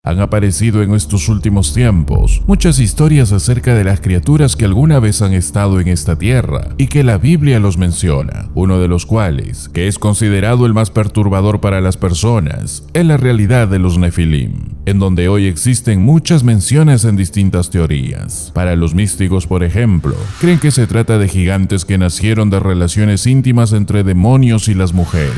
Han aparecido en estos últimos tiempos muchas historias acerca de las criaturas que alguna vez han estado en esta tierra y que la Biblia los menciona, uno de los cuales, que es considerado el más perturbador para las personas, es la realidad de los Nefilim, en donde hoy existen muchas menciones en distintas teorías. Para los místicos, por ejemplo, creen que se trata de gigantes que nacieron de relaciones íntimas entre demonios y las mujeres.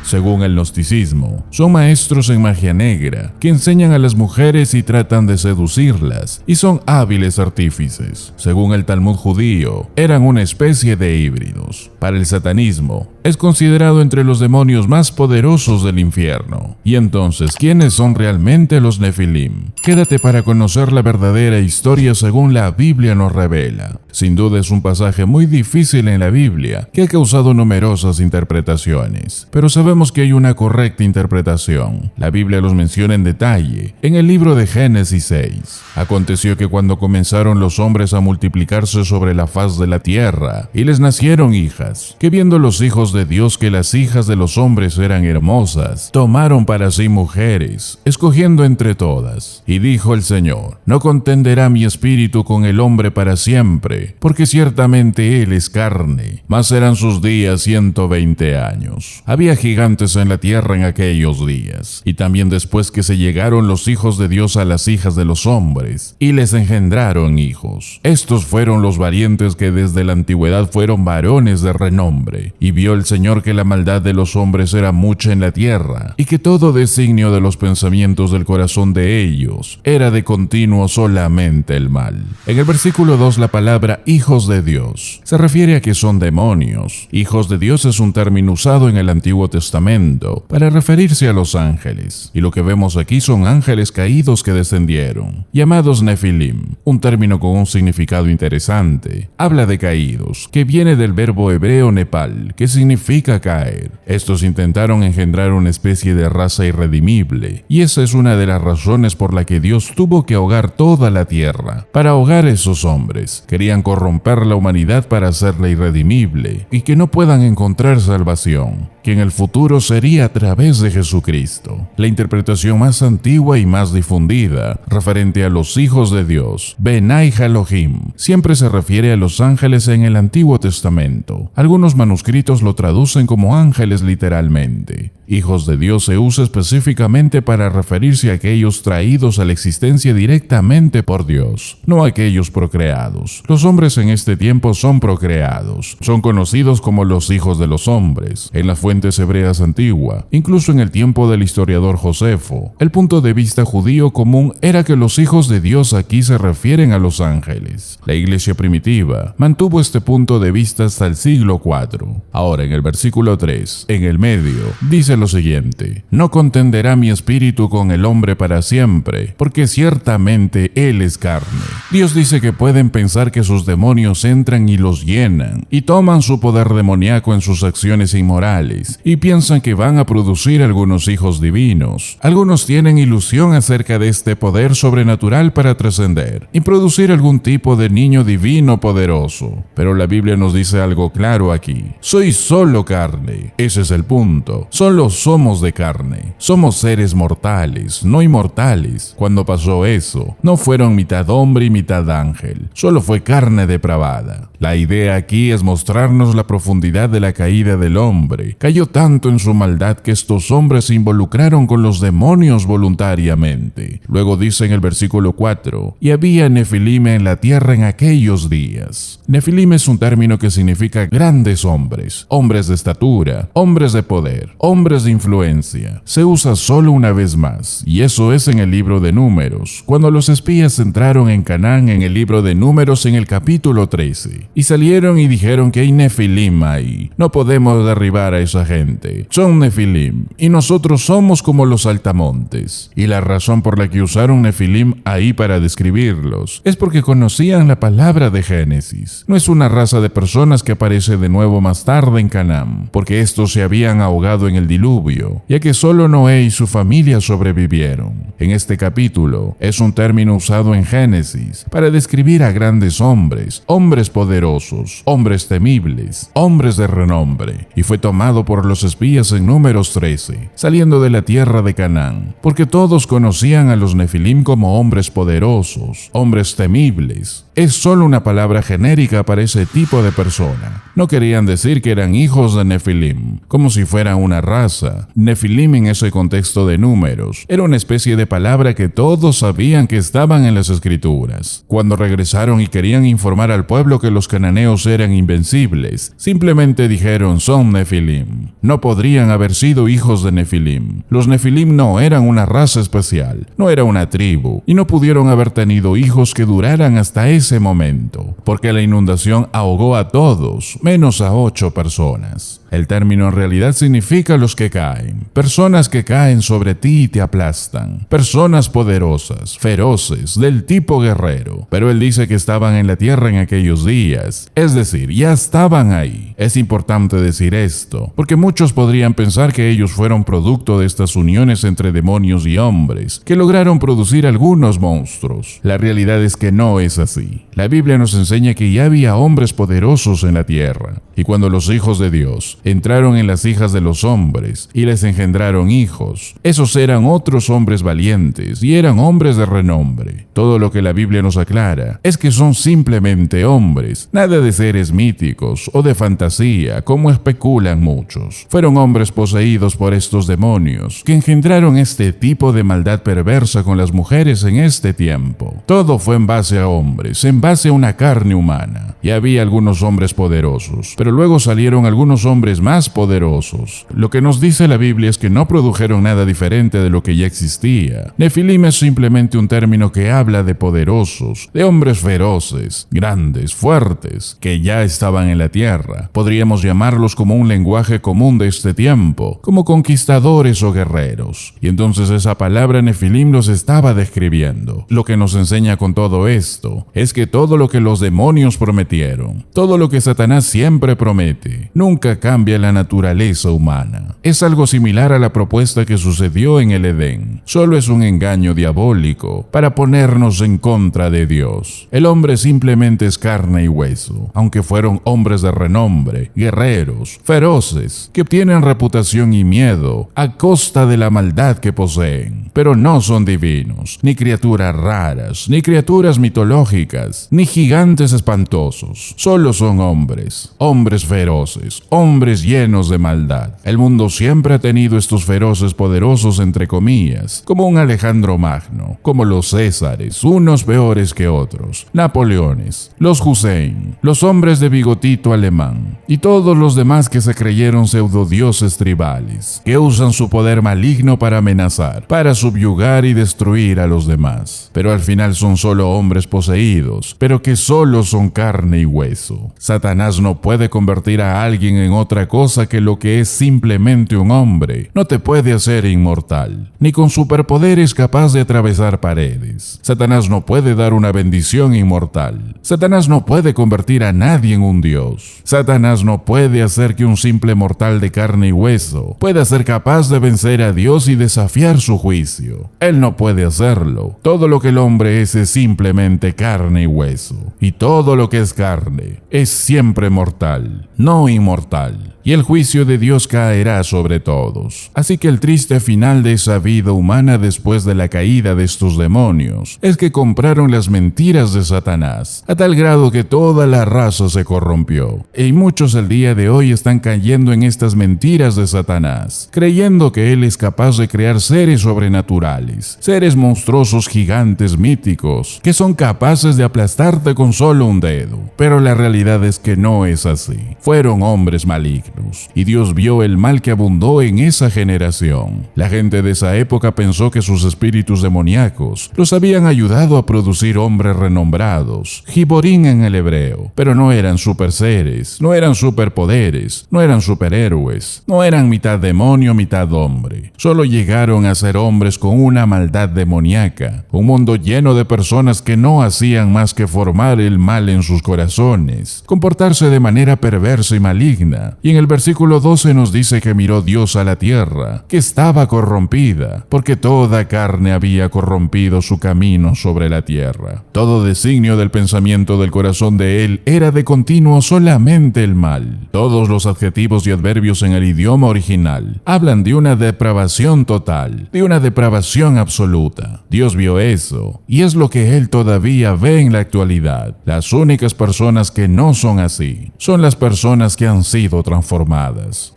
Según el gnosticismo, son maestros en magia negra que enseñan a las mujeres y tratan de seducirlas, y son hábiles artífices. Según el Talmud judío, eran una especie de híbridos. Para el satanismo, es considerado entre los demonios más poderosos del infierno. Y entonces, ¿quiénes son realmente los Nefilim? Quédate para conocer la verdadera historia según la Biblia nos revela. Sin duda es un pasaje muy difícil en la Biblia que ha causado numerosas interpretaciones, pero sabemos que hay una correcta interpretación. La Biblia los menciona en detalle en el libro de Génesis 6. Aconteció que cuando comenzaron los hombres a multiplicarse sobre la faz de la tierra y les nacieron hijas, que viendo los hijos de Dios que las hijas de los hombres eran hermosas, tomaron para sí mujeres, escogiendo entre todas. Y dijo el Señor: no contenderá mi espíritu con el hombre para siempre, porque ciertamente él es carne, mas serán sus días 120 años. Había gigantes en la tierra en aquellos días, y también después que se llegaron los hijos de Dios a las hijas de los hombres, y les engendraron hijos. Estos fueron los valientes que desde la antigüedad fueron varones de renombre, y vio el Señor que la maldad de los hombres era mucha en la tierra, y que todo designio de los pensamientos del corazón de ellos era de continuo solamente el mal. En el versículo 2 la palabra hijos de Dios se refiere a que son demonios. Hijos de Dios es un término usado en el Antiguo Testamento para referirse a los ángeles, y lo que vemos aquí son ángeles caídos que descendieron, llamados Nefilim, un término con un significado interesante. Habla de caídos, que viene del verbo hebreo nepal, que significa caer. Estos intentaron engendrar una especie de raza irredimible, y esa es una de las razones por la que Dios tuvo que ahogar toda la tierra. Para ahogar a esos hombres, querían corromper la humanidad para hacerla irredimible, y que no puedan encontrar salvación, que en el futuro sería a través de Jesucristo. La interpretación más antigua y más difundida, referente a los hijos de Dios, Benai Elohim, siempre se refiere a los ángeles en el Antiguo Testamento. Algunos manuscritos lo traducen como ángeles literalmente. Hijos de Dios se usa específicamente para referirse a aquellos traídos a la existencia directamente por Dios, no a aquellos procreados. Los hombres en este tiempo son procreados, son conocidos como los hijos de los hombres en las fuentes hebreas antiguas, incluso en el tiempo del historiador Josefo. El punto de vista judío común era que los hijos de Dios aquí se refieren a los ángeles. La iglesia primitiva mantuvo este punto de vista hasta el siglo IV. Ahora en el versículo 3, en el medio, dice lo siguiente: no contenderá mi espíritu con el hombre para siempre, porque ciertamente él es carne. Dios dice que pueden pensar que sus demonios entran y los llenan, y toman su poder demoníaco en sus acciones inmorales, y piensan que van a producir algunos hijos divinos. Algunos tienen ilusión acerca de este poder sobrenatural para trascender, y producir algún tipo de niño divino poderoso. Pero la Biblia nos dice algo claro aquí: soy solo carne. Ese es el punto. Solo somos de carne. Somos seres mortales, no inmortales. Cuando pasó eso, no fueron mitad hombre y mitad ángel. Solo fue carne depravada. La idea aquí es mostrarnos la profundidad de la caída del hombre. Cayó tanto en su maldad que estos hombres se involucraron con los demonios voluntariamente. Luego dice en el versículo 4: y había Nefilim en la tierra en aquellos días. Nefilim es un término que significa grandes hombres, hombres de estatura, hombres de poder, hombres de influencia. Se usa solo una vez más, y eso es en el libro de Números, cuando los espías entraron en Canaán en el libro de Números en el capítulo 13, y salieron y dijeron que hay Nefilim ahí. No podemos derribar a esa gente. Son Nefilim, y nosotros somos como los altamontes. Y la razón por la que usaron Nefilim ahí para describirlos es porque conocían la palabra de Génesis. No es una raza de personas que aparece de nuevo más tarde en Canaán, porque estos se habían ahogado en el diluvio diluvio, ya que solo Noé y su familia sobrevivieron. En este capítulo es un término usado en Génesis para describir a grandes hombres, hombres poderosos, hombres temibles, hombres de renombre, y fue tomado por los espías en Números 13, saliendo de la tierra de Canaán, porque todos conocían a los Nefilim como hombres poderosos, hombres temibles. Es solo una palabra genérica para ese tipo de persona. No querían decir que eran hijos de Nefilim, como si fueran una raza. Nefilim en ese contexto de Números era una especie de palabra que todos sabían que estaban en las escrituras. Cuando regresaron y querían informar al pueblo que los cananeos eran invencibles, simplemente dijeron son Nefilim. No podrían haber sido hijos de Nefilim. Los Nefilim no eran una raza especial, no era una tribu, y no pudieron haber tenido hijos que duraran hasta ese momento, porque la inundación ahogó a todos, menos a 8 personas. El término en realidad significa los que caen, personas que caen sobre ti y te aplastan, personas poderosas, feroces, del tipo guerrero. Pero él dice que estaban en la tierra en aquellos días, es decir, ya estaban ahí. Es importante decir esto, porque muchos podrían pensar que ellos fueron producto de estas uniones entre demonios y hombres, que lograron producir algunos monstruos. La realidad es que no es así. La Biblia nos enseña que ya había hombres poderosos en la tierra, y cuando los hijos de Dios entraron en las hijas de los hombres y les engendraron hijos, esos eran otros hombres valientes y eran hombres de renombre. Todo lo que la Biblia nos aclara es que son simplemente hombres, nada de seres míticos o de fantasía como especulan muchos. Fueron hombres poseídos por estos demonios que engendraron este tipo de maldad perversa con las mujeres en este tiempo. Todo fue en base a hombres, en base a una carne humana. Y había algunos hombres poderosos, pero luego salieron algunos hombres más poderosos. Lo que nos dice la Biblia es que no produjeron nada diferente de lo que ya existía. Nefilim es simplemente un término que habla de poderosos, de hombres feroces, grandes, fuertes, que ya estaban en la tierra. Podríamos llamarlos como un lenguaje común de este tiempo, como conquistadores o guerreros. Y entonces esa palabra Nefilim los estaba describiendo. Lo que nos enseña con todo esto es que todo lo que los demonios prometieron, todo lo que Satanás siempre promete, nunca cambia la naturaleza humana. Es algo similar a la propuesta que sucedió en el Edén. Solo es un engaño diabólico para ponernos en contra de Dios. El hombre simplemente es carne y hueso, aunque fueron hombres de renombre, guerreros, feroces, que obtienen reputación y miedo a costa de la maldad que poseen. Pero no son divinos, ni criaturas raras, ni criaturas mitológicas, ni gigantes espantosos. Solo son hombres, hombres feroces, hombres llenos de maldad. El mundo siempre ha tenido estos feroces poderosos entre comillas, como un Alejandro Magno, como los Césares, unos peores que otros, Napoleones, los Hussein, los hombres de bigotito alemán, y todos los demás que se creyeron pseudodioses tribales, que usan su poder maligno para amenazar, para subyugar y destruir a los demás. Pero al final son solo hombres poseídos, pero que solo son carne y hueso. Satanás no puede convertir a alguien en otra cosa que lo que es simplemente un hombre. No te puede hacer inmortal, ni con superpoderes capaz de atravesar paredes. Satanás no puede dar una bendición inmortal. Satanás no puede convertir a nadie en un dios. Satanás no puede hacer que un simple mortal de carne y hueso pueda ser capaz de vencer a Dios y desafiar su juicio. Él no puede hacerlo. Todo lo que el hombre es simplemente carne y hueso. Y todo lo que es carne es siempre mortal, no inmortal. Y el juicio de Dios caerá sobre todos. Así que el triste final de esa vida humana después de la caída de estos demonios es que compraron las mentiras de Satanás, a tal grado que toda la raza se corrompió. Y muchos el día de hoy están cayendo en estas mentiras de Satanás, creyendo que él es capaz de crear seres sobrenaturales, seres monstruosos gigantes míticos, que son capaces de aplastarte con solo un dedo. Pero la realidad es que no es así. Fueron hombres malignos. Y Dios vio el mal que abundó en esa generación. La gente de esa época pensó que sus espíritus demoníacos los habían ayudado a producir hombres renombrados, Giborín en el hebreo, pero no eran superseres, no eran superpoderes, no eran superhéroes, no eran mitad demonio, mitad hombre. Solo llegaron a ser hombres con una maldad demoníaca, un mundo lleno de personas que no hacían más que formar el mal en sus corazones, comportarse de manera perversa y maligna, Y en el versículo 12 nos dice que miró Dios a la tierra, que estaba corrompida, porque toda carne había corrompido su camino sobre la tierra. Todo designio del pensamiento del corazón de él era de continuo solamente el mal. Todos los adjetivos y adverbios en el idioma original hablan de una depravación total, de una depravación absoluta. Dios vio eso, y es lo que él todavía ve en la actualidad. Las únicas personas que no son así son las personas que han sido transformadas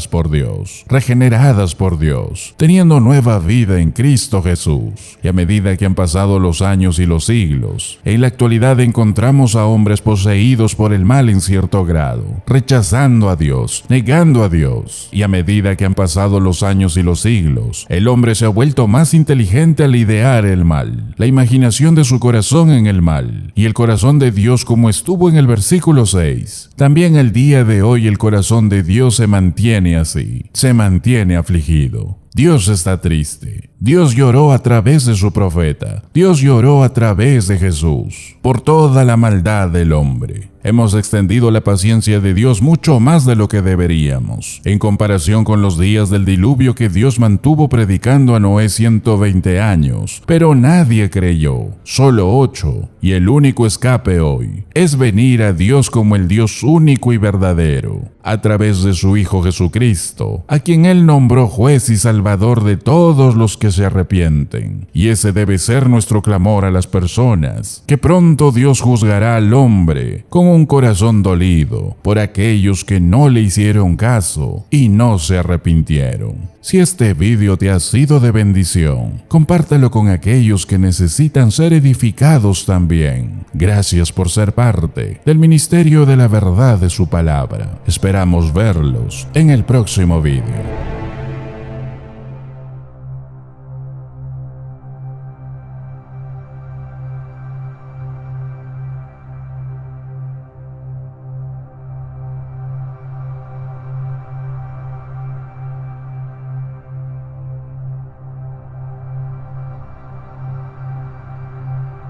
por Dios, regeneradas por Dios, teniendo nueva vida en Cristo Jesús. Y a medida que han pasado los años y los siglos, en la actualidad encontramos a hombres poseídos por el mal en cierto grado, rechazando a Dios, negando a Dios. Y a medida que han pasado los años y los siglos, el hombre se ha vuelto más inteligente al idear el mal, la imaginación de su corazón en el mal, y el corazón de Dios, como estuvo en el versículo 6. También el día de hoy el corazón de Dios se mantiene así, se mantiene afligido. Dios está triste. Dios lloró a través de su profeta. Dios lloró a través de Jesús por toda la maldad del hombre. Hemos extendido la paciencia de Dios mucho más de lo que deberíamos, en comparación con los días del diluvio que Dios mantuvo predicando a Noé 120 años, pero nadie creyó, solo 8, y el único escape hoy es venir a Dios como el Dios único y verdadero, a través de su Hijo Jesucristo, a quien Él nombró juez y salvador de todos los que se arrepienten. Y ese debe ser nuestro clamor a las personas, que pronto Dios juzgará al hombre con un corazón dolido por aquellos que no le hicieron caso y no se arrepintieron. Si este vídeo te ha sido de bendición, compártelo con aquellos que necesitan ser edificados también. Gracias por ser parte del ministerio de la verdad de su palabra. Esperamos verlos en el próximo vídeo.